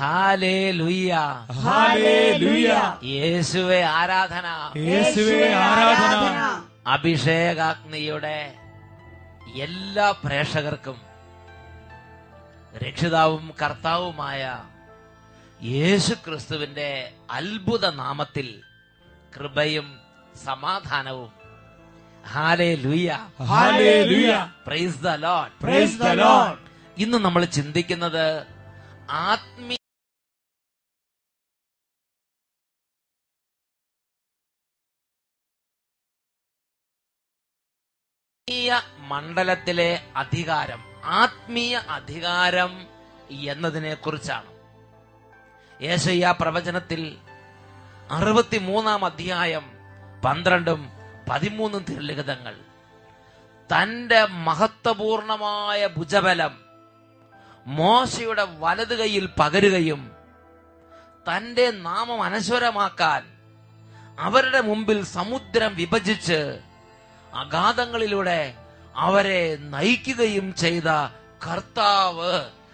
Hallelujah, hallelujah. യേശുവേ ആരാധന, യേശുവേ ആരാധന. അഭിഷേകാഗ്നിയുടെ എല്ലാ പ്രേക്ഷകർക്കും രക്ഷിതാവും കർത്താവുമായ യേശു ക്രിസ്തുവിന്റെ അത്ഭുത നാമത്തിൽ കൃപയും സമാധാനവും. Hallelujah, hallelujah. Praise the Lord, praise the Lord. ഇന്ന് നമ്മൾ ചിന്തിക്കുന്നത് ആത്മീയ മണ്ഡലത്തിലെ അധികാരം, ആത്മീയ അധികാരം എന്നതിനെ കുറിച്ചാണ്. യെശയ്യാ പ്രവചനത്തിൽ 63-ാം അധ്യായം 12-ഉം 13-ഉം തിരുലിഖിതങ്ങൾ തന്റെ മഹത്വപൂർണമായ ഭുജബലം മോശയുടെ വലതു കൈയിൽ പകരുകയും തന്റെ നാമം അനശ്വരമാക്കാൻ അവരുടെ മുമ്പിൽ സമുദ്രം വിഭജിച്ച് അഗാധങ്ങളിലൂടെ അവരെ നയിക്കുകയും ചെയ്ത കർത്താവ്.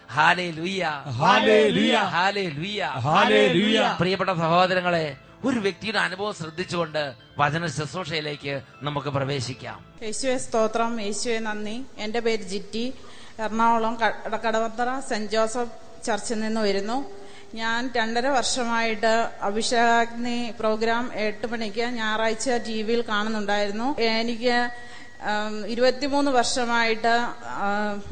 Hallelujah, hallelujah, hallelujah, hallelujah. പ്രിയപ്പെട്ട സഹോദരങ്ങളെ, ഒരു വ്യക്തിയുടെ അനുഭവം ശ്രദ്ധിച്ചുകൊണ്ട് വചന ശുശ്രൂഷയിലേക്ക് നമുക്ക് പ്രവേശിക്കാം. യേശുവെ സ്തോത്രം, യേശുവെ നന്ദി. എൻ്റെ പേര് ജിറ്റി. എറണാകുളം കടവത്തറ സെന്റ് ജോസഫ് ചർച്ചിൽ നിന്ന് വരുന്നു. ഞാൻ 2.5 വർഷമായിട്ട് അഭിഷേകാഗ്നി പ്രോഗ്രാം 8 മണിക്ക് ഞായറാഴ്ച TV-യിൽ കാണുന്നുണ്ടായിരുന്നു. എനിക്ക് 23 വർഷമായിട്ട്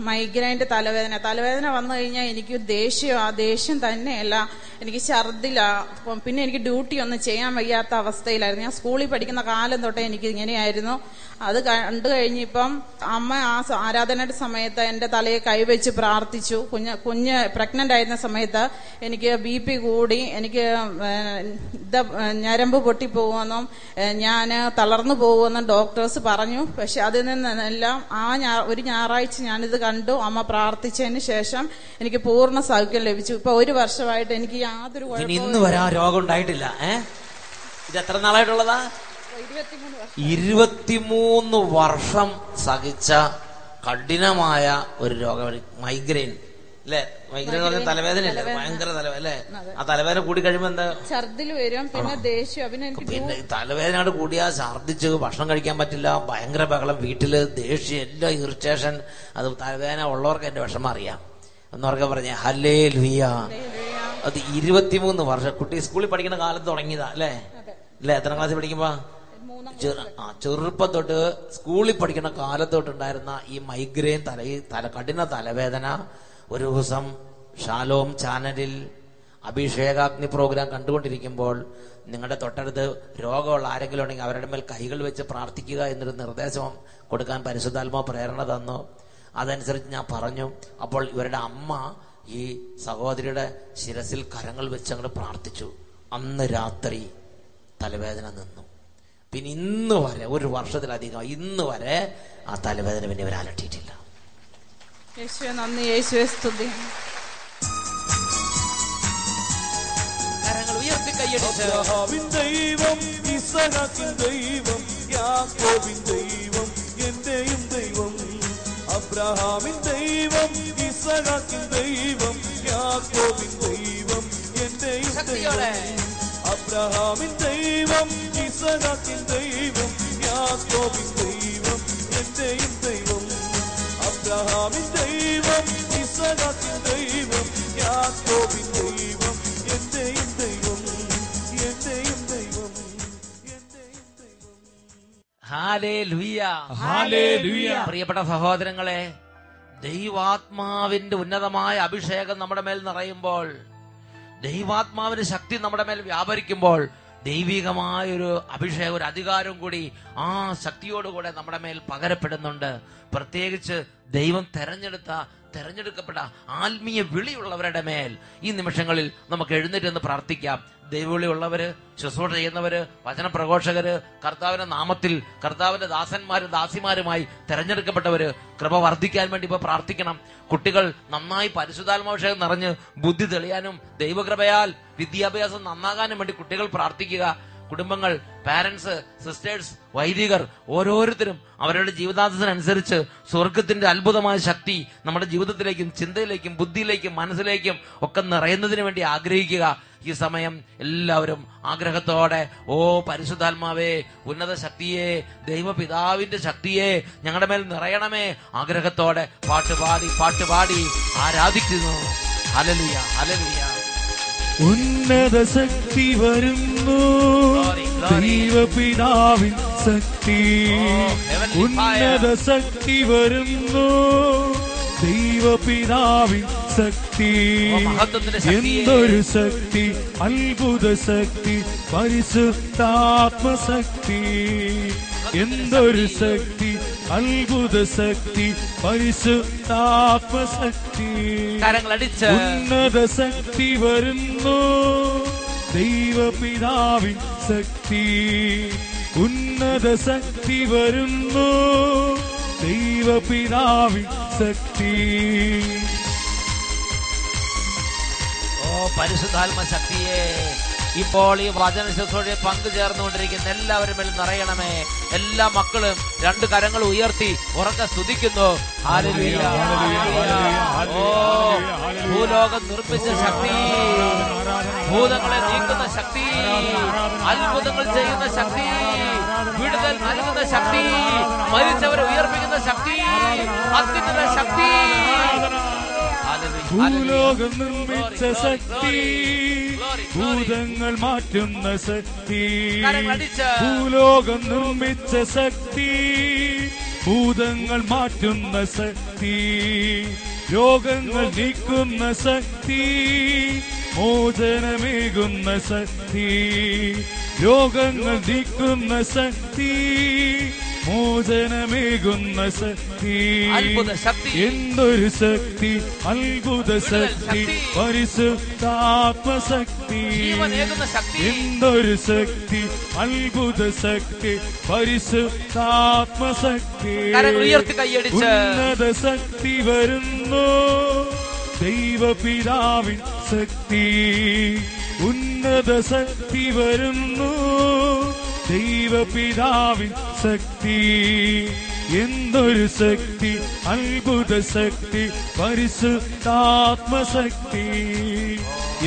മൈഗ്രെയിൻ്റെ തലവേദന വന്നു കഴിഞ്ഞാൽ എനിക്ക് ദേഷ്യം, ആ ദേഷ്യം തന്നെയല്ല, എനിക്ക് ഛർദിലാ. പിന്നെ എനിക്ക് ഡ്യൂട്ടി ഒന്നും ചെയ്യാൻ വയ്യാത്ത അവസ്ഥയിലായിരുന്നു. ഞാൻ സ്കൂളിൽ പഠിക്കുന്ന കാലം തൊട്ടേ എനിക്ക് ഇങ്ങനെയായിരുന്നു. അത് കണ്ടു കഴിഞ്ഞിപ്പം അമ്മ ആ ആരാധനയുടെ സമയത്ത് എൻ്റെ തലയെ കൈവച്ച് പ്രാർത്ഥിച്ചു. കുഞ്ഞ് പ്രഗ്നന്റ് ആയിരുന്ന സമയത്ത് എനിക്ക് BP കൂടി, എനിക്ക് ഞരമ്പ് പൊട്ടിപ്പോകുമെന്നും ഞാൻ തളർന്നു പോകുമെന്നും ഡോക്ടേഴ്സ് പറഞ്ഞു. പക്ഷെ അതിൽ നിന്നെല്ലാം ഒരു ഞായറാഴ്ച ഞാനിത് കണ്ടു. അമ്മ പ്രാർത്ഥിച്ചതിന് ശേഷം എനിക്ക് പൂർണ്ണ സൗഖ്യം ലഭിച്ചു. ഇപ്പൊ 1 വർഷമായിട്ട് എനിക്ക് യാതൊരു കുഴപ്പവും ഇന്ന് വരെ ആ രോഗം ഉണ്ടായിട്ടില്ല. ഇത് എത്ര നാളായിട്ടുള്ളതാ? 23 വർഷം സഹിച്ച കഠിനമായ ഒരു രോഗം, മൈഗ്രെയിൻ അല്ലെ? മൈഗ്രെയിൻ എന്ന് പറഞ്ഞ തലവേദനയല്ലേ? ഭയങ്കര തലവേദന അല്ലേ? ആ തലവേദന കൂടി കഴിയുമ്പോ എന്താ? ഛർദിൽ വരും, പിന്നെ ദേഷ്യം. പിന്നെ തലവേദനയോട് കൂടിയാ ഛർദിച്ച് ഭക്ഷണം കഴിക്കാൻ പറ്റില്ല, ഭയങ്കര ബഹളം, വീട്ടില് ദേഷ്യം, എല്ലാം ഇറിറ്റേഷൻ. അത് തലവേദന ഉള്ളവർക്ക് എന്റെ വിഷമം അറിയാം എന്നവർക്ക് പറഞ്ഞ ഹല്ലേലൂയ. അത് 23 വർഷം. കുട്ടി സ്കൂളിൽ പഠിക്കുന്ന കാലത്ത് തുടങ്ങിയതാ അല്ലേ? എത്ര ക്ലാസ്സിൽ പഠിക്കുമ്പോ? ചെറുപ്പം തൊട്ട് സ്കൂളിൽ പഠിക്കുന്ന കാലത്തോട്ടുണ്ടായിരുന്ന ഈ മൈഗ്രെയിൻ കഠിന തലവേദന ഒരു ദിവസം ഷാലോം ചാനലിൽ അഭിഷേകാഗ്നി പ്രോഗ്രാം കണ്ടുകൊണ്ടിരിക്കുമ്പോൾ നിങ്ങളുടെ തൊട്ടടുത്ത് രോഗമുള്ള ആരെങ്കിലും ഉണ്ടെങ്കിൽ അവരുടെ മേൽ കൈകൾ വെച്ച് പ്രാർത്ഥിക്കുക എന്നൊരു നിർദ്ദേശം കൊടുക്കാൻ പരിശുദ്ധാത്മാ പ്രേരണ തന്നു. അതനുസരിച്ച് ഞാൻ പറഞ്ഞു. അപ്പോൾ ഇവരുടെ അമ്മ ഈ സഹോദരിയുടെ ശിരസിൽ കരങ്ങൾ വെച്ച് അങ്ങോട്ട് പ്രാർത്ഥിച്ചു. അന്ന് രാത്രി തലവേദന നിന്നു. പിന്നെ ഇന്ന് വരെ, 1 വർഷത്തിലധികം, ഇന്ന് വരെ ആ തലവേദന പിന്നെ ഇവർ അലട്ടിയിട്ടില്ല. യേശുവേ നന്ദി, യേശുവേ സ്തുതി. കരങ്ങൾ ഉയർത്തി കൈയടിച്ച് അബ്രഹാമിൻ ദൈവം, ഇസഹാക്കിൻ ദൈവം, യാക്കോബിൻ ദൈവം, എന്റെയും ദൈവം. അബ്രഹാമിൻ ദൈവം, ഇസഹാക്കിൻ ദൈവം, യാക്കോബിൻ ദൈവം, എന്റെയും ദൈവം. അബ്രഹാമിൻ ദൈവം, ഇസഹാക്കിൻ ദൈവം, യാക്കോബിൻ ദൈവം, എന്റെയും ദൈവം. അബ്രഹാമിൻ ദൈവം, ഇസഹാക്കിൻ ദൈവം, യാക്കോബിൻ ദൈവം, എന്റെയും ദൈവം, എന്റെയും ദൈവം, എന്റെയും ദൈവം. Hallelujah, hallelujah. പ്രിയപ്പെട്ട സഹോദരങ്ങളെ, ദൈവാത്മാവിന്റെ ഉന്നതമായ അഭിഷേകം നമ്മുടെ മേൽ നിറയുമ്പോൾ, ദൈവാത്മാവിന്റെ ശക്തി നമ്മുടെ മേൽ വ്യാപരിക്കുമ്പോൾ ദൈവികമായൊരു അഭിഷേകം, ഒരു അധികാരം കൂടി ആ ശക്തിയോടുകൂടെ നമ്മുടെ മേൽ പകരപ്പെടുന്നുണ്ട്. പ്രത്യേകിച്ച് ദൈവം തെരഞ്ഞെടുക്കപ്പെട്ട ആത്മീയ വിളിയുള്ളവരുടെ മേൽ ഈ നിമിഷങ്ങളിൽ നമുക്ക് എഴുന്നേറ്റ് പ്രാർത്ഥിക്കാം. ദൈവവിളിയുള്ളവര്, ശുശ്രൂഷ ചെയ്യുന്നവര്, വചനപ്രഘോഷകര്, കർത്താവിന്റെ നാമത്തിൽ കർത്താവിന്റെ ദാസന്മാരും ദാസിമാരുമായി തെരഞ്ഞെടുക്കപ്പെട്ടവര് കൃപ വർദ്ധിക്കാൻ വേണ്ടി ഇപ്പൊ പ്രാർത്ഥിക്കണം. കുട്ടികൾ നന്നായി പരിശുദ്ധാത്മാഭിഷേകം നിറഞ്ഞ് ബുദ്ധി തെളിയാനും ദൈവകൃപയാൽ വിദ്യാഭ്യാസം നന്നാകാനും വേണ്ടി കുട്ടികൾ പ്രാർത്ഥിക്കുക. കുടുംബങ്ങൾ, പാരന്റ്സ്, സിസ്റ്റേഴ്സ്, വൈദികർ ഓരോരുത്തരും അവരുടെ ജീവിതാന്തത്തിനനുസരിച്ച് സ്വർഗത്തിന്റെ അത്ഭുതമായ ശക്തി നമ്മുടെ ജീവിതത്തിലേക്കും ചിന്തയിലേക്കും ബുദ്ധിയിലേക്കും മനസ്സിലേക്കും ഒക്കെ നിറയുന്നതിന് വേണ്ടി ആഗ്രഹിക്കുക. ഈ സമയം എല്ലാവരും ആഗ്രഹത്തോടെ, ഓ പരിശുദ്ധാത്മാവേ, ഉന്നത ശക്തിയെ, ദൈവപിതാവിന്റെ ശക്തിയെ ഞങ്ങളുടെ മേൽ നിറയണമേ, ആഗ്രഹത്തോടെ പാട്ടുപാടി ആരാധിക്കുന്നു. Hallelujah, hallelujah. ഉന്നത ശക്തി വരുന്നു, ദൈവപിതാവിൻ ശക്തി. ഉന്നത ശക്തി വരുന്നു, ദൈവപിതാവിൻ ശക്തി. എന്തൊരു ശക്തി, അത്ഭുത ശക്തി, പരിശുദ്ധാത്മശക്തി. എന്തൊരു ശക്തി, അത്ഭുത ശക്തി, പരിശുദ്ധാത്മശക്തി. ഉന്നത ശക്തി വരുന്നു, ദൈവപിതാവിൻ ശക്തി. ഉന്നത ശക്തി വരുന്നു, ദൈവപിതാവിൻ ശക്തി. ഓ പരിശുദ്ധാത്മ ശക്തിയെ ഇപ്പോൾ ഈ വചന ശുശ്രൂഷയിൽ പങ്കുചേർന്നുകൊണ്ടിരിക്കുന്ന എല്ലാവരും മേൽ നിറയണമേ. എല്ലാ മക്കളും രണ്ട് കരങ്ങൾ ഉയർത്തി ഉറക്കെ സ്തുതിക്കുന്നു. Hallelujah, hallelujah. ഓ ഭൂലോകം നിർമ്മിച്ച ശക്തി, ഭൂതങ്ങളെ നീക്കുന്ന ശക്തി, അത്ഭുതങ്ങൾ ചെയ്യുന്ന ശക്തി, വിടുതൽ നൽകുന്ന ശക്തി, മരിച്ചവരെ ഉയർപ്പിക്കുന്ന ശക്തി, അത്യുന്നത ശക്തി. ഭൂലോകം നിർമ്മിച്ച ശക്തി, ഭൂതങ്ങൾ മാറ്റുന്ന ശക്തി. ഭൂലോകം നിർമ്മിച്ച ശക്തി, ഭൂതങ്ങൾ മാറ്റുന്ന ശക്തി. രോഗങ്ങൾ നീക്കുന്ന ശക്തി, മോചനമേകുന്ന ശക്തി. രോഗങ്ങൾ നീക്കുന്ന ശക്തി, മോചനമേകുന്ന ശക്തി. എന്തൊരു ശക്തി, അത്ഭുത ശക്തി, പരിശുദ്ധാത്മശക്തി. എന്തൊരു ശക്തി, അത്ഭുത ശക്തി, പരിശുദ്ധാത്മശക്തി. ഉന്നത ശക്തി വരുന്നു, ദൈവപിതാവിൻ ശക്തി. ഉന്നത ശക്തി വരുന്നു, ദൈവപിതാവിൻ ശക്തി. എന്തൊരു ശക്തി, അത്ഭുത ശക്തി, പരിശുദ്ധാത്മശക്തി.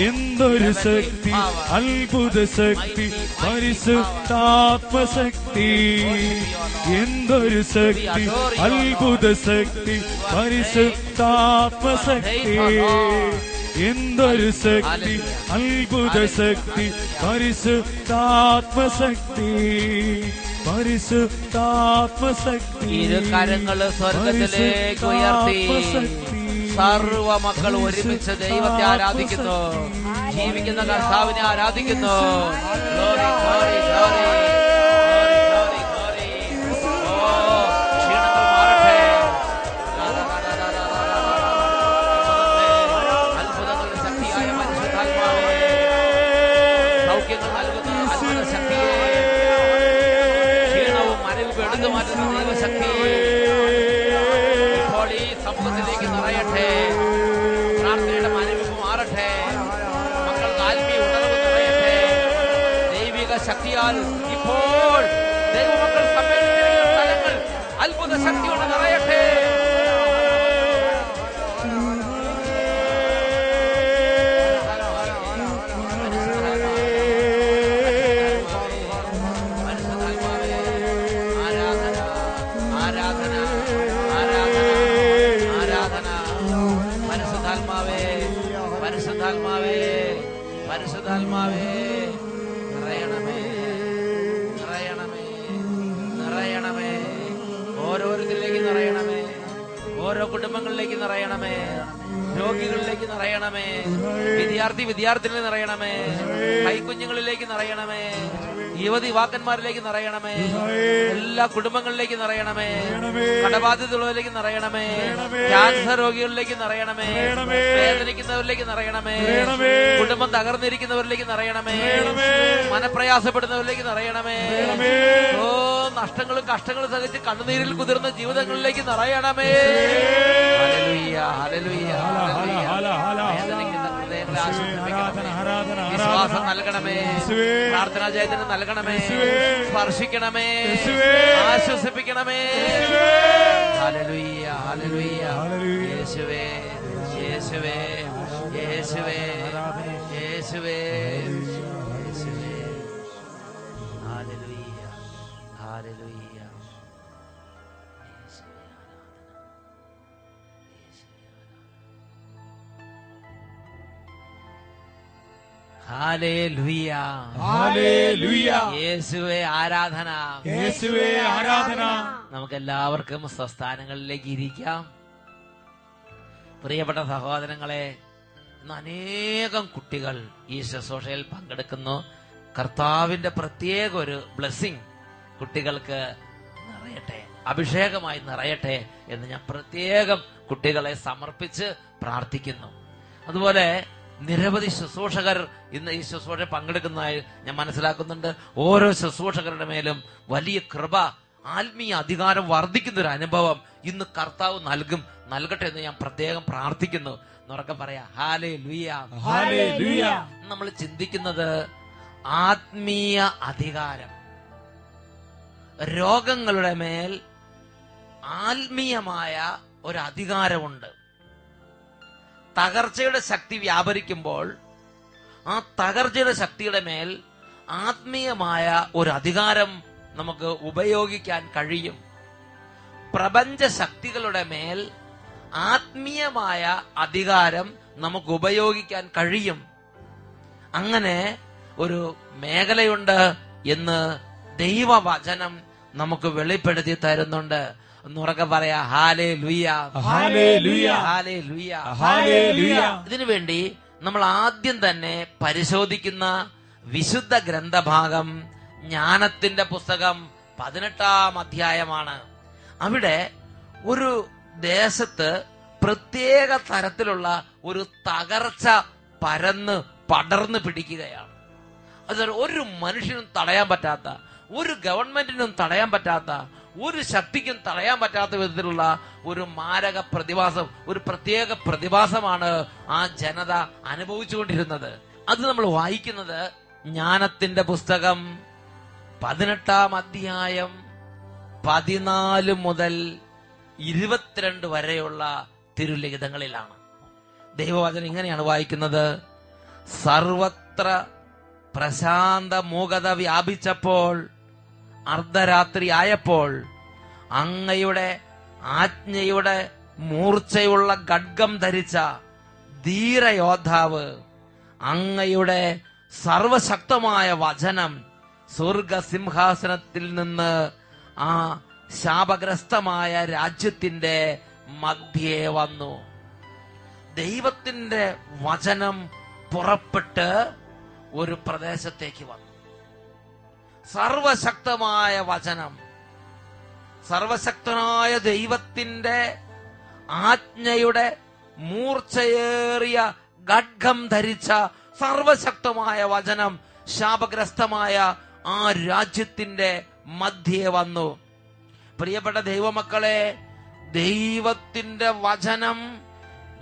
എന്തൊരു ശക്തി, അത്ഭുത ശക്തി, പരിശുദ്ധാത്മശക്തി. എന്തൊരു ശക്തി, അത്ഭുത ശക്തി, പരിശുദ്ധാത്മശക്തി. എന്തൊരു ശക്തി, അത്ഭുത ശക്തി, പരിശുദ്ധാത്മശക്തി. പരിശുദ്ധാത്മശക്തി. ഇരുകരങ്ങള് സ്വർഗത്തിലേക്ക് ഉയർത്തി സർവ മക്കൾ ഒരുമിച്ച് ദൈവത്തെ ആരാധിക്കുന്നു, ജീവിക്കുന്ന കർത്താവിനെ ആരാധിക്കുന്നു. Glory, glory, glory. ഇപ്പോൾ ഈ സമൂഹത്തിലേക്ക് നിറയട്ടെ, പ്രാർത്ഥനയുടെ മനസ്സിൽ മാറട്ടെ, മക്കൾക്ക് ആത്മീയ ഉണർവ് നിറയട്ടെ. ദൈവിക ശക്തിയാൽ ഇപ്പോൾ ദൈവമക്കൾ സമ്മേളിക്കുന്ന സ്ഥലങ്ങൾ അത്ഭുത ശക്തിയോടെ നിറയട്ടെ. പരിശുദ്ധാത്മാവേ നിറയണമേ, നിറയണമേ, നിറയണമേ. ഓരോരുത്തരിലേക്ക് നിറയണമേ, ഓരോ കുടുംബങ്ങളിലേക്ക് നിറയണമേ, രോഗികളിലേക്ക് നിറയണമേ, വിദ്യാർത്ഥിനിൽ നിറയണമേ, കൈക്കുഞ്ഞുങ്ങളിലേക്ക് നിറയണമേ, യുവതിവാക്കന്മാരിലേക്ക് നിറയണമേ, എല്ലാ കുടുംബങ്ങളിലേക്ക് നിറയണമേ, കടബാധിതകളിലേക്ക് നിറയണമേ, ക്യാൻസർ രോഗികളിലേക്ക് നിറയണമേ, വേദനിക്കുന്നവരിലേക്ക് നിറയണമേ, കുടുംബം തകർന്നിരിക്കുന്നവരിലേക്ക് നിറയണമേ, മനപ്രയാസപ്പെടുന്നവരിലേക്ക് നിറയണമേ. ഓ നഷ്ടങ്ങളും കഷ്ടങ്ങളും സഹിച്ച് കണ്ണുനീരിൽ കുതിർന്ന ജീവിതങ്ങളിലേക്ക് നിറയണമേ. Hallelujah, hallelujah, hallelujah. വേദനിക്കുന്ന ഹൃദയങ്ങളെ ആശ്വസിപ്പിക്കണമേ. വിശ്വാസം നൽകണമേ. പ്രാർത്ഥനാ ചൈതന്യം നൽകണമേ. സ്പർശിക്കണമേ. ആശ്വസിപ്പിക്കണമേ. Hallelujah, hallelujah. യേശുവേ, യേശുവേ, യേശുവേ, യേശുവേ, യേശുവേ. Hallelujah, hallelujah. Hallelujah, hallelujah. യേശുവേ ആരാധന, യേശുവേ ആരാധന. നമുക്ക് എല്ലാവർക്കും സ്വസ്ഥാനങ്ങളിലേക്ക് ഇരിക്കാം. പ്രിയപ്പെട്ട സഹോദരങ്ങളെ, ഇന്ന് അനേകം കുട്ടികൾ ഈ ശുശ്രൂഷയിൽ പങ്കെടുക്കുന്നു. കർത്താവിന്റെ പ്രത്യേക ഒരു ബ്ലെസ്സിങ് കുട്ടികൾക്ക് നിറയട്ടെ, അഭിഷേകമായി നിറയട്ടെ എന്ന് ഞാൻ പ്രത്യേകം കുട്ടികളെ സമർപ്പിച്ച് പ്രാർത്ഥിക്കുന്നു. അതുപോലെ നിരവധി ശുശ്രൂഷകർ ഇന്ന് ഈ ശുശ്രൂഷ പങ്കെടുക്കുന്നതായി ഞാൻ മനസ്സിലാക്കുന്നുണ്ട്. ഓരോ ശുശ്രൂഷകരുടെ മേലും വലിയ കൃപ, ആത്മീയ അധികാരം വർദ്ധിക്കുന്ന ഒരു അനുഭവം ഇന്ന് കർത്താവ് നൽകട്ടെ എന്ന് ഞാൻ പ്രത്യേകം പ്രാർത്ഥിക്കുന്നു. എന്നുറക്കെ പറയാ ഹല്ലേലൂയ, ഹല്ലേലൂയ. നമ്മൾ ചിന്തിക്കുന്നത് ആത്മീയ അധികാരം, രോഗങ്ങളുടെ മേൽ ആത്മീയമായ ഒരു അധികാരമുണ്ട്. തകർച്ചയുടെ ശക്തി വ്യാപരിക്കുമ്പോൾ ആ തകർച്ചയുടെ ശക്തിയുടെ മേൽ ആത്മീയമായ ഒരു അധികാരം നമുക്ക് ഉപയോഗിക്കാൻ കഴിയും. പ്രപഞ്ച ശക്തികളുടെ മേൽ ആത്മീയമായ അധികാരം നമുക്ക് ഉപയോഗിക്കാൻ കഴിയും. അങ്ങനെ ഒരു മേഖലയുണ്ട് എന്ന് ദൈവവചനം നമുക്ക് വെളിപ്പെടുത്തി തരുന്നുണ്ട്. എന്നുറക്കെ പറയാ ഹല്ലേലൂയ, ഹല്ലേലൂയ, ഹല്ലേലൂയ, ഹല്ലേലൂയ. ഇതിനു വേണ്ടി നമ്മൾ ആദ്യം തന്നെ പരിശോധിക്കുന്ന വിശുദ്ധ ഗ്രന്ഥഭാഗം ജ്ഞാനത്തിന്റെ പുസ്തകം 18-ാം അധ്യായമാണ്. അവിടെ ഒരു ദേശത്ത് പ്രത്യേക തരത്തിലുള്ള ഒരു തകർച്ച പടർന്നു പിടിക്കുകയാണ്. അത് ഒരു മനുഷ്യനും തടയാൻ പറ്റാത്ത, ഒരു ഗവൺമെന്റിനും തടയാൻ പറ്റാത്ത, ഒരു ശക്തിക്കും തടയാൻ പറ്റാത്ത വിധത്തിലുള്ള ഒരു മാരക പ്രതിഭാസം, ഒരു പ്രത്യേക പ്രതിഭാസമാണ് ആ ജനത അനുഭവിച്ചുകൊണ്ടിരുന്നത്. അത് നമ്മൾ വായിക്കുന്നത് ജ്ഞാനത്തിന്റെ പുസ്തകം 18-ാം അധ്യായം 14 മുതൽ 22 വരെയുള്ള തിരുലിഖിതങ്ങളിലാണ്. ദൈവവചനം ഇങ്ങനെയാണ് വായിക്കുന്നത്. സർവത്ര പ്രശാന്ത മൂകത വ്യാപിച്ചപ്പോൾ, അർദ്ധരാത്രി ആയപ്പോൾ, അങ്ങയുടെ ആജ്ഞയുടെ മൂർച്ചയുള്ള ഖഡ്ഗം ധരിച്ച ധീരയോദ്ധാവ്, അങ്ങയുടെ സർവശക്തമായ വചനം സ്വർഗസിംഹാസനത്തിൽ നിന്ന് ആ ശാപഗ്രസ്തമായ രാജ്യത്തിന്റെ മധ്യേ വന്നു. ദൈവത്തിന്റെ വചനം പുറപ്പെട്ട് ഒരു പ്രദേശത്തേക്ക് വന്നു. സർവശക്തമായ വചനം, സർവശക്തനായ ദൈവത്തിന്റെ ആജ്ഞയുടെ മൂർച്ചയേറിയ ഖഡ്ഗം ധരിച്ച സർവശക്തമായ വചനം ശാപഗ്രസ്തമായ ആ രാജ്യത്തിന്റെ മധ്യേ വന്നു. പ്രിയപ്പെട്ട ദൈവമക്കളെ, ദൈവത്തിന്റെ വചനം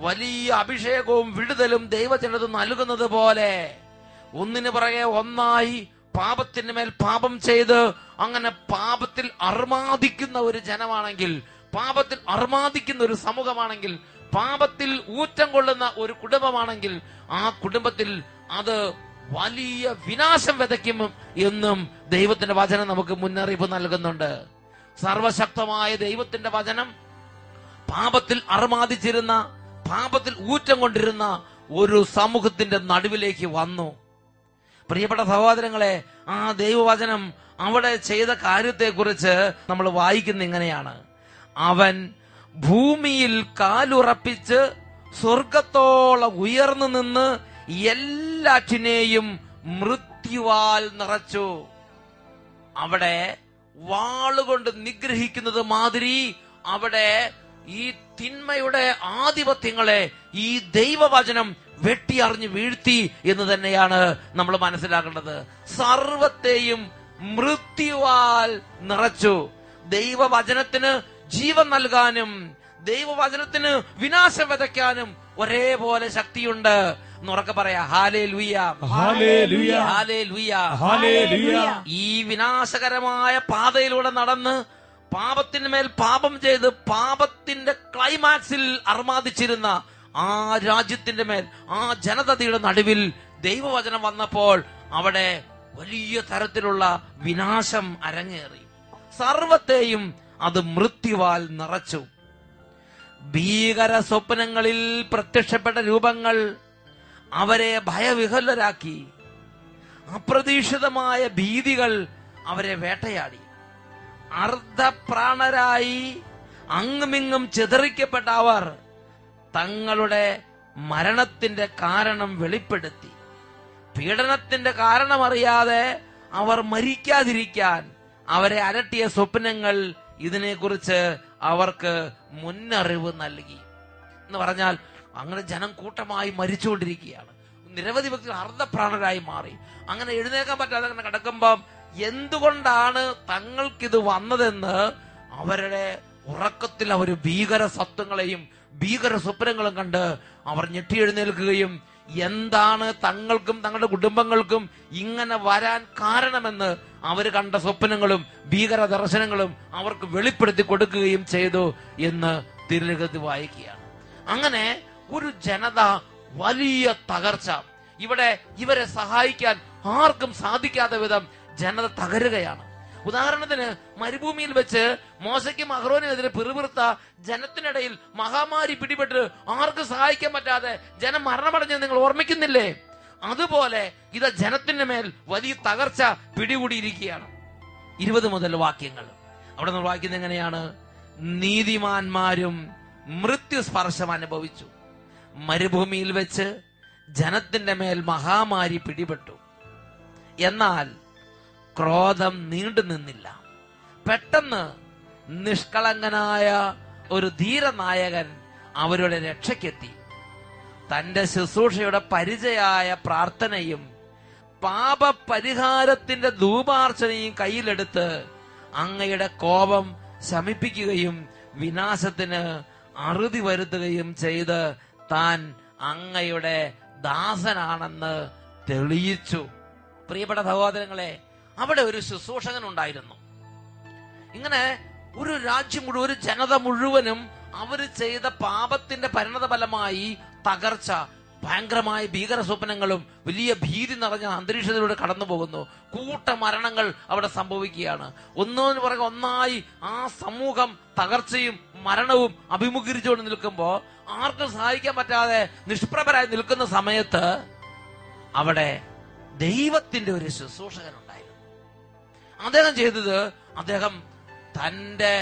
വലിയ അഭിഷേകവും വിടുതലും ദൈവജനത നൽകുന്നത് പോലെ ഒന്നിനു പുറകെ ഒന്നായി പാപത്തിന് മേൽ പാപം ചെയ്ത് അങ്ങനെ പാപത്തിൽ അർമാദിക്കുന്ന ഒരു ജനമാണെങ്കിൽ, പാപത്തിൽ അർമാദിക്കുന്ന ഒരു സമൂഹമാണെങ്കിൽ, പാപത്തിൽ ഊറ്റം കൊള്ളുന്ന ഒരു കുടുംബമാണെങ്കിൽ, ആ കുടുംബത്തിൽ അത് വലിയ വിനാശം വിതയ്ക്കും എന്നും ദൈവത്തിന്റെ വചനം നമുക്ക് മുന്നറിയിപ്പ് നൽകുന്നുണ്ട്. സർവശക്തമായ ദൈവത്തിന്റെ വചനം പാപത്തിൽ അർമാദിച്ചിരുന്ന, പാപത്തിൽ ഊറ്റം കൊണ്ടിരുന്ന ഒരു സമൂഹത്തിന്റെ നടുവിലേക്ക് വന്നു. പ്രിയപ്പെട്ട സഹോദരങ്ങളെ, ആ ദൈവവചനം അവിടെ ചെയ്ത കാര്യത്തെക്കുറിച്ച് നമ്മൾ വായിക്കുന്ന ഇങ്ങനെയാണ്. അവൻ ഭൂമിയിൽ കാലുറപ്പിച്ച് സ്വർഗത്തോളം ഉയർന്നു നിന്ന് എല്ലാറ്റിനെയും മൃത്യുവാൽ നിറച്ചു. അവിടെ വാളുകൊണ്ട് നിഗ്രഹിക്കുന്നത് മാതിരി അവിടെ ഈ തിന്മയുടെ ആധിപത്യങ്ങളെ ഈ ദൈവവചനം വെട്ടിയറിഞ്ഞ് വീഴ്ത്തി എന്ന് തന്നെയാണ് നമ്മൾ മനസ്സിലാക്കേണ്ടത്. സർവത്തെയും മൃത്യുവാൽ നിറച്ചു. ദൈവവചനത്തിന് ജീവൻ നൽകാനും ദൈവവചനത്തിന് വിനാശം വിതയ്ക്കാനും ഒരേപോലെ ശക്തിയുണ്ട്. എന്നുറക്കെ പറയാ, ഹല്ലേലൂയ, ഹല്ലേലൂയ, ഹല്ലേലൂയ, ഹല്ലേലൂയ. ഈ വിനാശകരമായ പാതയിലൂടെ നടന്ന് പാപത്തിന് മേൽ പാപം ചെയ്ത് പാപത്തിന്റെ ക്ലൈമാക്സിൽ അർമാദിച്ചിരുന്ന ആ രാജ്യത്തിന്റെ മേൽ, ആ ജനതയുടെ നടുവിൽ ദൈവവചനം വന്നപ്പോൾ അവിടെ വലിയ തരത്തിലുള്ള വിനാശം അരങ്ങേറി. സർവത്തെയും അത് മൃത്യുവാൽ നിറച്ചു. ഭീകര സ്വപ്നങ്ങളിൽ പ്രത്യക്ഷപ്പെട്ട രൂപങ്ങൾ അവരെ ഭയവിഹ്വലരാക്കി. അപ്രതീക്ഷിതമായ ഭീതികൾ അവരെ വേട്ടയാടി. അർദ്ധപ്രാണരായി അങ്ങുമിങ്ങും ചിതറിക്കപ്പെട്ട അവർ തങ്ങളുടെ മരണത്തിന്റെ കാരണം വെളിപ്പെടുത്തി. പീഡനത്തിന്റെ കാരണമറിയാതെ അവർ മരിക്കാതിരിക്കാൻ അവരെ അലട്ടിയ സ്വപ്നങ്ങൾ ഇതിനെക്കുറിച്ച് അവർക്ക് മുന്നറിവ് നൽകി. എന്ന് പറഞ്ഞാൽ അങ്ങനെ ജനം കൂട്ടമായി മരിച്ചുകൊണ്ടിരിക്കുകയാണ്. നിരവധി വ്യക്തികൾ അർദ്ധപ്രാണരായി മാറി. അങ്ങനെ എഴുന്നേക്കാൻ പറ്റാതെ അങ്ങനെ കിടക്കുമ്പം എന്തുകൊണ്ടാണ് തങ്ങൾക്കിത് വന്നതെന്ന് അവരുടെ ഉറക്കത്തിൽ അവർ ഭീകര സത്വങ്ങളെയും ഭീകര സ്വപ്നങ്ങളും കണ്ട് അവർ ഞെട്ടിയെഴുന്നേൽക്കുകയും എന്താണ് തങ്ങൾക്കും തങ്ങളുടെ കുടുംബങ്ങൾക്കും ഇങ്ങനെ വരാൻ കാരണമെന്ന് അവർ കണ്ട സ്വപ്നങ്ങളും ഭീകര ദർശനങ്ങളും അവർക്ക് വെളിപ്പെടുത്തി കൊടുക്കുകയും ചെയ്തു എന്ന് തിരുലിഖിതത്തിൽ വായിക്കുകയാണ്. അങ്ങനെ ഒരു ജനത വലിയ തകർച്ച. ഇവിടെ ഇവരെ സഹായിക്കാൻ ആർക്കും സാധിക്കാത്ത വിധം ജനത തകരുകയാണ്. ഉദാഹരണത്തിന് മരുഭൂമിയിൽ വെച്ച് മോശയ്ക്കും അഹ്റോനെതിരെ പിറുപിറുത്ത ജനത്തിനിടയിൽ മഹാമാരി പിടിപെട്ട് ആർക്കും സഹായിക്കാൻ പറ്റാതെ ജനം മരണമടഞ്ഞത് നിങ്ങൾ ഓർമ്മിക്കുന്നില്ലേ? അതുപോലെ ഇത് ജനത്തിന്റെ മേൽ വലിയ തകർച്ച പിടികൂടിയിരിക്കുകയാണ്. 20 മുതൽ വാക്യങ്ങൾ അവിടെ നമ്മൾ വായിക്കുന്നത് എങ്ങനെയാണ്? നീതിമാന്മാരും മൃത്യുസ്പർശം അനുഭവിച്ചു. മരുഭൂമിയിൽ വെച്ച് ജനത്തിന്റെ മേൽ മഹാമാരി പിടിപെട്ടു. എന്നാൽ ക്രോധം നീണ്ടു നിന്നില്ല. പെട്ടെന്ന് നിഷ്കളങ്കനായ ഒരു ധീരനായകൻ അവരുടെ രക്ഷയ്ക്കെത്തി. തന്റെ ശുശ്രൂഷയുടെ പരിചയായ പ്രാർത്ഥനയും പാപപരിഹാരത്തിന്റെ ധൂപാർച്ചനയും കയ്യിലെടുത്ത് അങ്ങയുടെ കോപം ശമിപ്പിക്കുകയും വിനാശത്തിന് അറുതി വരുത്തുകയും ചെയ്ത് താൻ അങ്ങയുടെ ദാസനാണെന്ന് തെളിയിച്ചു. പ്രിയപ്പെട്ട സഹോദരങ്ങളെ, അവിടെ ഒരു ശുശ്രൂഷകൻ ഉണ്ടായിരുന്നു. ഇങ്ങനെ ഒരു രാജ്യം മുഴുവൻ, ഒരു ജനത മുഴുവനും അവർ ചെയ്ത പാപത്തിന്റെ പരിണത ഫലമായി തകർച്ച, ഭയങ്കരമായ ഭീകര സ്വപ്നങ്ങളും വലിയ ഭീതി നിറഞ്ഞ അന്തരീക്ഷത്തിലൂടെ കടന്നു പോകുന്നു. കൂട്ടമരണങ്ങൾ അവിടെ സംഭവിക്കുകയാണ്. ഒന്നിനു പുറകെ ഒന്നായി ആ സമൂഹം തകർച്ചയും മരണവും അഭിമുഖീകരിച്ചുകൊണ്ട് നിൽക്കുമ്പോൾ ആർക്കും സഹായിക്കാൻ പറ്റാതെ നിഷ്പ്രഭരായി നിൽക്കുന്ന സമയത്ത് അവിടെ ദൈവത്തിന്റെ ഒരു ശുശ്രൂഷകൻ ഉണ്ടായിരുന്നു. അദ്ദേഹം ചെയ്തത്, അദ്ദേഹം തന്റെ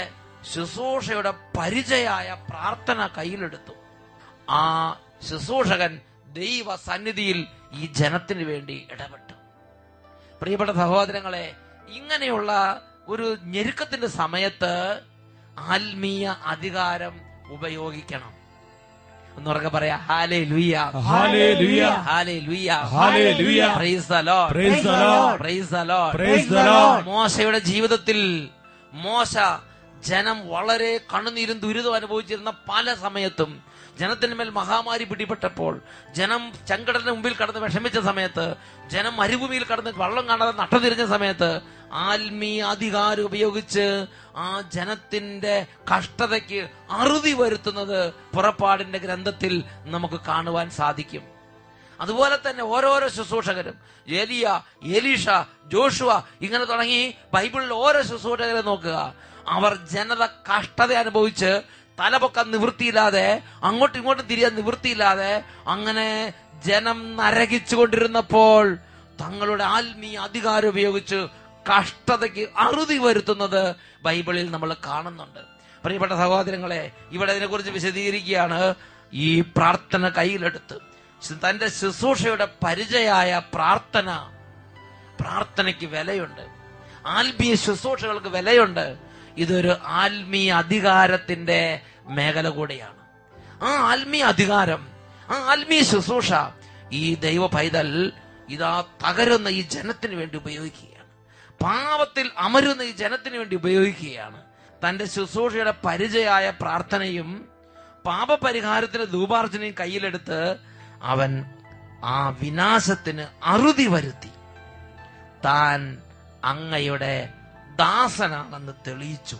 ശുശ്രൂഷയുടെ പരിചയായ പ്രാർത്ഥന കയ്യിലെടുത്തു. ആ ശുശ്രൂഷകൻ ദൈവ സന്നിധിയിൽ ഈ ജനത്തിന് വേണ്ടി ഇടപെട്ടു. പ്രിയപ്പെട്ട സഹോദരങ്ങളെ, ഇങ്ങനെയുള്ള ഒരു ഞെരുക്കത്തിന്റെ സമയത്ത് ആത്മീയ അധികാരം ഉപയോഗിക്കണം. ഒന്നുറക്കെ പറയാ, hallelujah, hallelujah, hallelujah, hallelujah. Praise the Lord, praise the Lord, praise the Lord, praise the Lord. മോശയുടെ ജീവിതത്തിൽ മോശ ജനം വളരെ കണ്ണുനീരും ദുരിതം അനുഭവിച്ചിരുന്ന പല സമയത്തും ജനത്തിന് മേൽ മഹാമാരി പിടിപെട്ടപ്പോൾ, ജനം ചെങ്കടലിന് മുമ്പിൽ കടന്ന് വിഷമിച്ച സമയത്ത്, ജനം മരുഭൂമിയിൽ കടന്ന് വെള്ളം കാണാതെ നട്ടതിരിഞ്ഞ സമയത്ത് ആത്മീയ അധികാരം ഉപയോഗിച്ച് ആ ജനത്തിന്റെ കഷ്ടതയ്ക്ക് അറുതി വരുത്തുന്നത് പുറപ്പാടിന്റെ ഗ്രന്ഥത്തിൽ നമുക്ക് കാണുവാൻ സാധിക്കും. അതുപോലെ തന്നെ ഓരോരോ ശുശ്രൂഷകരും, ഏലിയ, എലീഷ, ജോഷുവ, ഇങ്ങനെ തുടങ്ങി ബൈബിളിൽ ഓരോ ശുശ്രൂഷകരെ നോക്കുക. അവർ ജനത കഷ്ടത അനുഭവിച്ച് തലപൊക്കാൻ നിവൃത്തിയില്ലാതെ, അങ്ങോട്ടും ഇങ്ങോട്ടും തിരിയാൻ നിവൃത്തിയില്ലാതെ അങ്ങനെ ജനം നരകിച്ചുകൊണ്ടിരുന്നപ്പോൾ തങ്ങളുടെ ആത്മീയ അധികാരം ഉപയോഗിച്ച് കഷ്ടതയ്ക്ക് അറുതി വരുത്തുന്നത് ബൈബിളിൽ നമ്മൾ കാണുന്നുണ്ട്. പ്രിയപ്പെട്ട സഹോദരങ്ങളെ, ഇവിടെ ഇതിനെക്കുറിച്ച് വിശദീകരിക്കുകയാണ്. ഈ പ്രാർത്ഥന കയ്യിലെടുത്ത് തന്റെ ശുശ്രൂഷയുടെ പരിചയായ പ്രാർത്ഥനയ്ക്ക് വിലയുണ്ട്. ആത്മീയ ശുശ്രൂഷകൾക്ക് വിലയുണ്ട്. ഇതൊരു ആത്മീയ അധികാരത്തിന്റെ മേഖല കൂടെയാണ്. ആ ആത്മീയ അധികാരം, ആ ആത്മീയ ശുശ്രൂഷ ഈ ദൈവ പൈതൽ ഇതാ തകരുന്ന ഈ ജനത്തിന് വേണ്ടി ഉപയോഗിക്കുകയാണ്. പാപത്തിൽ അമരുന്ന ഈ ജനത്തിന് വേണ്ടി ഉപയോഗിക്കുകയാണ്. തന്റെ ശുശ്രൂഷയുടെ പരിചയായ പ്രാർത്ഥനയും പാപപരിഹാരത്തിന് ധൂപാർച്ചനയും കയ്യിലെടുത്ത് അവൻ ആ വിനാശത്തിന് അറുതി വരുത്തി താൻ അങ്ങയുടെ ദാസനാണെന്ന് തെളിയിച്ചു.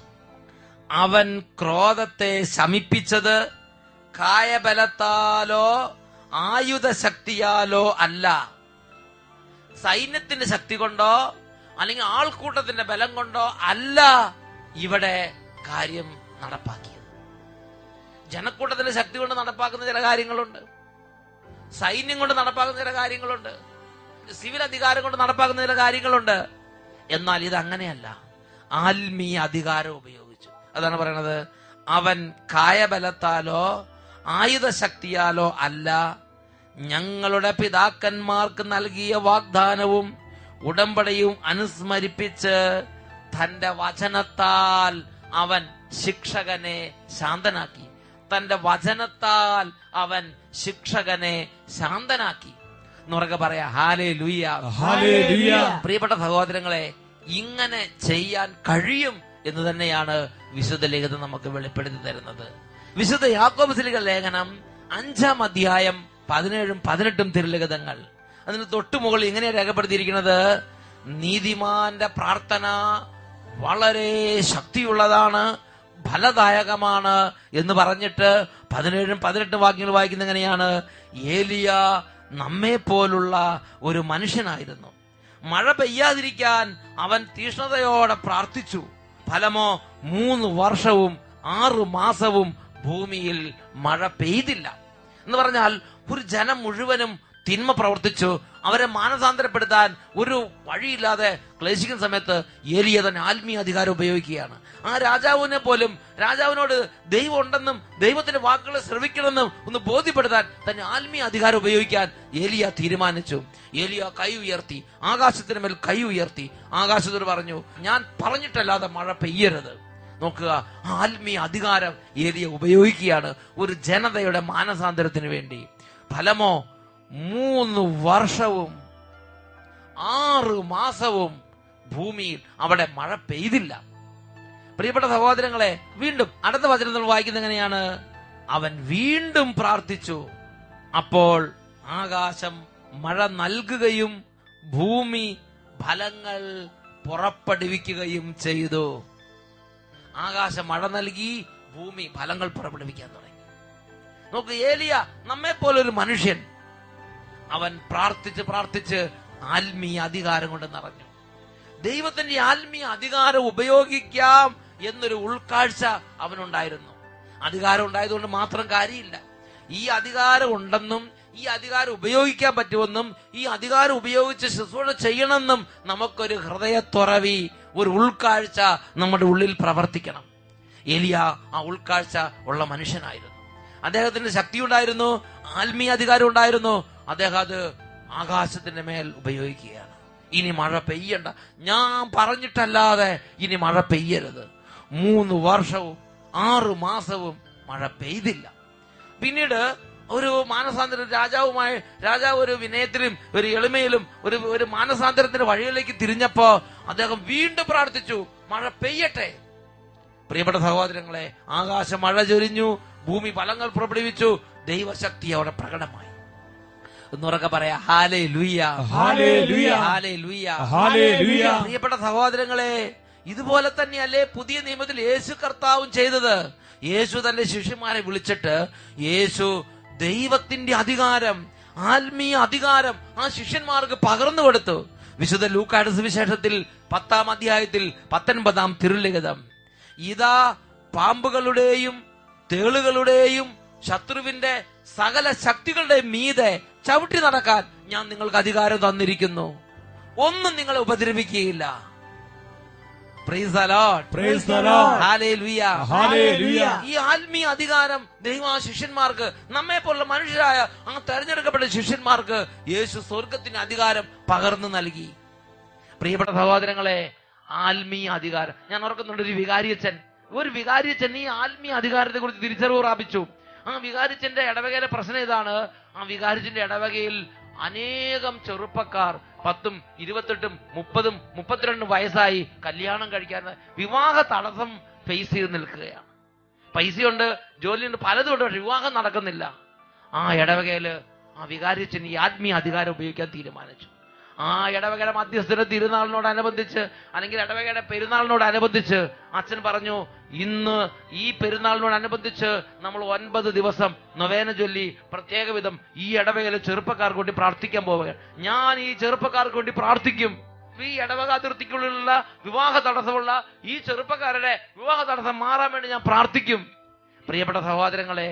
അവൻ ക്രോധത്തെ ശമിപ്പിച്ചത് കായബലത്താലോ ആയുധശക്തിയാലോ അല്ല, സൈന്യത്തിന്റെ ശക്തി കൊണ്ടോ അല്ലെങ്കിൽ ആൾക്കൂട്ടത്തിന്റെ ബലം കൊണ്ടോ അല്ല ഇവിടെ കാര്യം നടപ്പാക്കിയത്. ജനക്കൂട്ടത്തിന്റെ ശക്തി കൊണ്ട് നടപ്പാക്കുന്ന ചില കാര്യങ്ങളുണ്ട്, സൈന്യം കൊണ്ട് നടപ്പാക്കുന്ന ചില കാര്യങ്ങളുണ്ട്, സിവിൽ അധികാരം കൊണ്ട് നടപ്പാക്കുന്ന ചില കാര്യങ്ങളുണ്ട്. എന്നാൽ ഇത് അങ്ങനെയല്ല, ആത്മീയ അധികാരം ഉപയോഗിച്ചു. അതാണ് പറയണത്, അവൻ കായബലത്താലോ ആയുധശക്തിയാലോ അല്ല, ഞങ്ങളുടെ പിതാക്കന്മാർക്ക് നൽകിയ വാഗ്ദാനവും ഉടമ്പടിയും അനുസ്മരിപ്പിച്ച് തന്റെ വചനത്താൽ അവൻ ശിക്ഷകനെ ശാന്തനാക്കി. തന്റെ വചനത്താൽ അവൻ ശിക്ഷകനെ ശാന്തനാക്കി. എന്നുറക്കെ പറയാ ഹല്ലേലൂയ, ഹല്ലേലൂയ. പ്രിയപ്പെട്ട സഹോദരങ്ങളെ, ഇങ്ങനെ ചെയ്യാൻ കഴിയും എന്ന് തന്നെയാണ് വിശുദ്ധ ലിഖിതം നമുക്ക് വെളിപ്പെടുത്തി തരുന്നത്. വിശുദ്ധ യാക്കോബ് ശ്ലീഹ ലേഖനം 5-ാം അധ്യായം 17-18 തിരുലിഖിതങ്ങൾ, അതിന് തൊട്ടുമുകളിൽ ഇങ്ങനെ രേഖപ്പെടുത്തിയിരിക്കുന്നത്, നീതിമാന്റെ പ്രാർത്ഥന വളരെ ശക്തിയുള്ളതാണ്, ഫലദായകമാണ് എന്ന് പറഞ്ഞിട്ട് 17-18 വാക്യങ്ങൾ വായിക്കുന്ന എങ്ങനെയാണ്, ഏലിയ നമ്മെ പോലുള്ള ഒരു മനുഷ്യനായിരുന്നു. മഴ പെയ്യാതിരിക്കാൻ അവൻ തീഷ്ണതയോടെ പ്രാർത്ഥിച്ചു. ഫലമോ 3 വർഷവും 6 മാസവും ഭൂമിയിൽ മഴ പെയ്തില്ല. എന്ന് പറഞ്ഞാൽ ഒരു ജനം മുഴുവനും തിന്മ പ്രവർത്തിച്ചു. അവരെ മാനസാന്തരപ്പെടുത്താൻ ഒരു വഴിയില്ലാതെ ക്ലേശിക്കുന്ന സമയത്ത് ഏലിയ തന്നെ ആത്മീയ അധികാരം ഉപയോഗിക്കുകയാണ്. ആ രാജാവിനെ പോലും, രാജാവിനോട് ദൈവം ഉണ്ടെന്നും ദൈവത്തിന്റെ വാക്കുകളെ ശ്രവിക്കണമെന്നും ഒന്ന് ബോധ്യപ്പെടുത്താൻ തന്നെ ആത്മീയ അധികാരം ഉപയോഗിക്കാൻ ഏലിയ തീരുമാനിച്ചു. ഏലിയ കൈ ഉയർത്തി, ആകാശത്തിന് മേൽ കൈ ഉയർത്തി ആകാശത്തോട് പറഞ്ഞു, ഞാൻ പറഞ്ഞിട്ടല്ലാതെ മഴ പെയ്യരുത്. നോക്കുക, ആത്മീയ അധികാരം ഏലിയ ഉപയോഗിക്കുകയാണ് ഒരു ജനതയുടെ മാനസാന്തരത്തിന് വേണ്ടി. ഫലമോ 3 വർഷവും 6 മാസവും ഭൂമിയിൽ അവിടെ മഴ പെയ്തില്ല. പ്രിയപ്പെട്ട സഹോദരങ്ങളെ, വീണ്ടും അടുത്ത വചനത്തിൽ വായിക്കുന്നത് എങ്ങനെയാണ്, അവൻ വീണ്ടും പ്രാർത്ഥിച്ചു, അപ്പോൾ ആകാശം മഴ നൽകുകയും ഭൂമി ഫലങ്ങൾ പുറപ്പെടുവിക്കുകയും ചെയ്തു. ആകാശം മഴ നൽകി, ഭൂമി ഫലങ്ങൾ പുറപ്പെടുവിക്കാൻ തുടങ്ങി. നോക്ക്, ഏലിയ നമ്മെ പോലൊരു മനുഷ്യൻ, അവൻ പ്രാർത്ഥിച്ച് പ്രാർത്ഥിച്ച് ആത്മീയ അധികാരം കൊണ്ട് നിറഞ്ഞു. ദൈവത്തിന്റെ ആത്മീയ അധികാരം ഉപയോഗിക്കാം എന്നൊരു ഉൾക്കാഴ്ച അവനുണ്ടായിരുന്നു. അധികാരം ഉണ്ടായതുകൊണ്ട് മാത്രം കാര്യമില്ല, ഈ അധികാരം ഉണ്ടെന്നും ഈ അധികാരം ഉപയോഗിക്കാൻ പറ്റുമെന്നും ഈ അധികാരം ഉപയോഗിച്ച് ശുശ്രൂഷ ചെയ്യണമെന്നും നമുക്കൊരു ഹൃദയത്തുറവി, ഒരു ഉൾക്കാഴ്ച നമ്മുടെ ഉള്ളിൽ പ്രവർത്തിക്കണം. ഏലിയ ആ ഉൾക്കാഴ്ച ഉള്ള മനുഷ്യനായിരുന്നു. അദ്ദേഹത്തിന് ശക്തി ഉണ്ടായിരുന്നു, ആത്മീയ അധികാരം ഉണ്ടായിരുന്നു. അദ്ദേഹം അത് ആകാശത്തിന്റെ മേൽ ഉപയോഗിക്കുകയാണ്. ഇനി മഴ പെയ്യണ്ട, ഞാൻ പറഞ്ഞിട്ടല്ലാതെ ഇനി മഴ പെയ്യരുത്. 3 വർഷവും 6 മാസവും മഴ പെയ്തില്ല. പിന്നീട് ഒരു മാനസാന്തര രാജാവ് ഒരു വിനയത്തിലും ഒരു എളിമയിലും ഒരു മാനസാന്തരത്തിന്റെ വഴിയിലേക്ക് തിരിഞ്ഞപ്പോ അദ്ദേഹം വീണ്ടും പ്രാർത്ഥിച്ചു, മഴ പെയ്യട്ടെ. പ്രിയപ്പെട്ട സഹോദരങ്ങളെ, ആകാശം മഴ ചൊരിഞ്ഞു, ഭൂമി ഫലങ്ങൾ പുറപ്പെടുവിച്ചു, ദൈവശക്തി അവിടെ പ്രകടമായി. എന്നുറക്കെ പറയാ ഹല്ലേലൂയ, ഹല്ലേലൂയ, ഹല്ലേലൂയ, ഹല്ലേലൂയ. പ്രിയപ്പെട്ട സഹോദരങ്ങളെ, ഇതുപോലെ തന്നെയല്ലേ പുതിയ നിയമത്തിൽ യേശു കർത്താവും ചെയ്തത്. യേശു തന്റെ ശിഷ്യന്മാരെ വിളിച്ചിട്ട് യേശു ദൈവത്തിന്റെ അധികാരം, ആത്മീയ അധികാരം ആ ശിഷ്യന്മാർക്ക് പകർന്നു കൊടുത്തു. വിശുദ്ധ ലൂക്കായുടെ സുവിശേഷത്തിൽ 10-ാം അധ്യായത്തിൽ 19-ാം തിരുലിഖിതം, ഇതാ പാമ്പുകളുടെയും തേളുകളുടെയും ശത്രുവിന്റെ സകല ശക്തികളുടെ മീതെ ചവിട്ടി നടക്കാൻ ഞാൻ നിങ്ങൾക്ക് അധികാരം തന്നിരിക്കുന്നു, ഒന്നും നിങ്ങളെ ഉപദ്രവിക്കുകയില്ല. Praise the Lord. Praise the Lord. Hallelujah. Hallelujah. ഈ ആത്മീയ അധികാരം ദൈവം ആ ശിഷ്യന്മാർക്ക്, നമ്മെ പോലുള്ള മനുഷ്യരായ ആ തെരഞ്ഞെടുക്കപ്പെട്ട ശിഷ്യന്മാർക്ക് യേശു സ്വർഗത്തിന്റെ അധികാരം പകർന്നു നൽകി. പ്രിയപ്പെട്ട സഹോദരങ്ങളെ, ആത്മീയ അധികാരം, ഞാൻ ഓർക്കുന്നുണ്ട്, ഒരു വികാരിയച്ഛൻ ഈ ആത്മീയ അധികാരത്തെ കുറിച്ച് തിരിച്ചറിവ് പ്രാപിച്ചു. ആ വികാരിച്ചന്റെ ഇടവകയിലെ പ്രശ്നം ഇതാണ്, ആ വികാരിച്ചന്റെ ഇടവകയിൽ അനേകം ചെറുപ്പക്കാർ 10, 28, 30, 32 വയസ്സായി കല്യാണം കഴിക്കാൻ വിവാഹ തടസ്സം ഫേസ് ചെയ്ത് നിൽക്കുകയാണ്. പൈസയുണ്ട്, ജോലിയുണ്ട്, പലതുണ്ട്, പക്ഷെ വിവാഹം നടക്കുന്നില്ല. ആ ഇടവകയില് ആ വികാരിച്ചൻ ഈ ആത്മീയ അധികാരം ഉപയോഗിക്കാൻ തീരുമാനിച്ചു. ആ ഇടവകയുടെ മധ്യസ്ഥന തിരുനാളിനോടനുബന്ധിച്ച് അല്ലെങ്കിൽ ഇടവകയുടെ പെരുന്നാളിനോടനുബന്ധിച്ച് അച്ഛൻ പറഞ്ഞു, ഇന്ന് ഈ പെരുന്നാളിനോടനുബന്ധിച്ച് നമ്മൾ 9 ദിവസം നൊവേന ചൊല്ലി പ്രത്യേക വിധം ഈ ഇടവകയിലെ ചെറുപ്പക്കാർക്ക് വേണ്ടി പ്രാർത്ഥിക്കാൻ പോവുകയാണ്. ഞാൻ ഈ ചെറുപ്പക്കാർക്ക് വേണ്ടി പ്രാർത്ഥിക്കും. ഈ ഇടവക അതിർത്തിക്കുള്ളിലുള്ള വിവാഹ തടസ്സമുള്ള ഈ ചെറുപ്പക്കാരുടെ വിവാഹ തടസ്സം മാറാൻ വേണ്ടി ഞാൻ പ്രാർത്ഥിക്കും. പ്രിയപ്പെട്ട സഹോദരങ്ങളെ,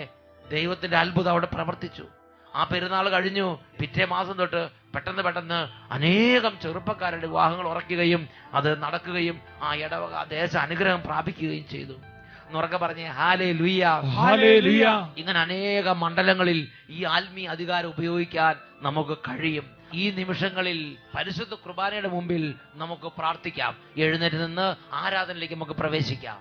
ദൈവത്തിന്റെ അത്ഭുതം അവിടെ പ്രവർത്തിച്ചു. ആ പെരുന്നാൾ കഴിഞ്ഞു. പിറ്റേ മാസം തൊട്ട് പെട്ടെന്ന് അനേകം ചെറുപ്പക്കാരുടെ വിവാഹങ്ങൾ ഉറക്കുകയും അത് നടക്കുകയും ആ ഇടവക ദേശ അനുഗ്രഹം പ്രാപിക്കുകയും ചെയ്തു. എന്നുറക്കെ പറഞ്ഞേ ഹല്ലേലൂയ, ഹല്ലേലൂയ. ഇങ്ങനെ അനേക മണ്ഡലങ്ങളിൽ ഈ ആത്മീയ അധികാരം ഉപയോഗിക്കാൻ നമുക്ക് കഴിയും. ഈ നിമിഷങ്ങളിൽ പരിശുദ്ധ കുർബാനയുടെ മുമ്പിൽ നമുക്ക് പ്രാർത്ഥിക്കാം. എഴുന്നേറ്റ് നിന്ന് ആരാധനയിലേക്ക് നമുക്ക് പ്രവേശിക്കാം.